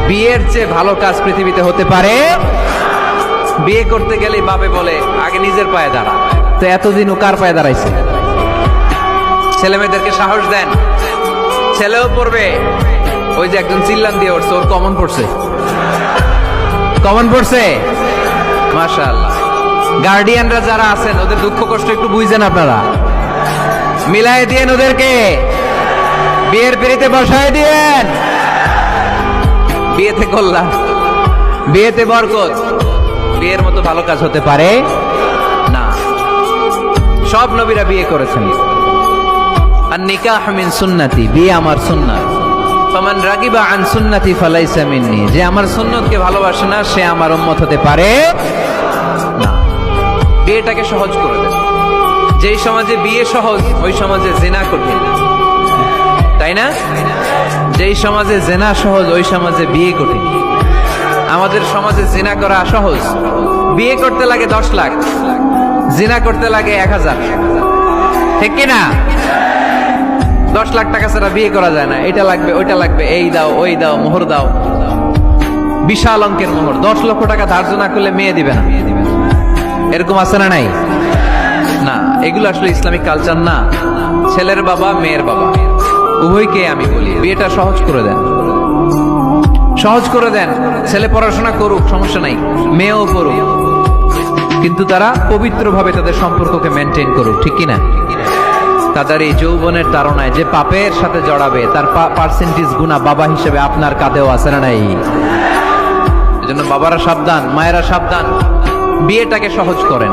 বিয়ের চেয়ে ভালো কাজ পৃথিবীতে হতে পারে? বিয়ে করতে গেলে বাপে বলে আগে নিজের পায়ে দাঁড়া। তো এতদিন ও কার পায়ে দাঁড়াইছে? ছেলে মেয়েদেরকে সাহস দেন, ছেলেও পড়বে। ওই যে একজন চিল্লান দিয়ে উঠছে, ওর কমন পড়ছে, কমন পড়ছে। মাশাআল্লাহ। গার্ডিয়ানরা যারা আছেন ওদের দুঃখ কষ্ট একটু বুঝছেন আপনারা, মিলাই দিয়েন ওদেরকে, বিয়ের পিড়িতে বসায় দিয়েন। বিয়েতে কল্যাণ, বিয়েতে বরকত। বিয়ের মতো ভালো কাজ হতে পারে না। সব নবীরা বিয়ে করেছেন। আর নিকাহ মিন সুন্নতি, বিয়ে আমার সুন্নাত। ফামান রাগিবা আন সুন্নতি ফালাইসা মিন্নি, যে আমার সুন্নতকে ভালোবাসে না সে আমার উম্মত হতে পারে না। বিয়েটাকে সহজ করে দেন। যেই সমাজে বিয়ে সহজ ওই সমাজে জিনা কঠিন, তাই না? যেই সমাজে জিনা সহজ ওই সমাজে বিয়ে কঠিন। আমাদের সমাজে জিনা করা সহজ, বিয়ে করতে লাগে 10 লাখ, জিনা করতে লাগে 1000, ঠিক কিনা? 10 লাখ টাকা ছাড়া বিয়ে করা যায় না। এটা লাগবে, ওইটা লাগবে, এই দাও, ওই দাও, মোহর দাও, বিশাল অঙ্কের মোহর। 10 লক্ষ টাকা ধার্য না করলে মেয়ে দিবে না। এরকম আছে না নাই? না, এগুলো আসলে ইসলামিক কালচার না। ছেলের বাবা মেয়ের বাবা উভয়কে আমি বলি বিয়েটা সহজ করে দেন, সহজ করে দেন। ছেলে পড়াশোনা করুক, সমস্যা নাই, মেয়েও করুক, কিন্তু তারা পবিত্রভাবে তাদের সম্পর্ককে মেনটেন করুক, ঠিক কিনা? তাদের এই যৌবনের তাড়নায় যে পাপের সাথে জড়াবে তার পার্সেন্টেজ গুণা বাবা হিসেবে আপনার কাঁধেও আছে না নাই? এজন্য বাবারা সাবধান, মায়েরা সাবধান, বিয়েটাকে সহজ করেন।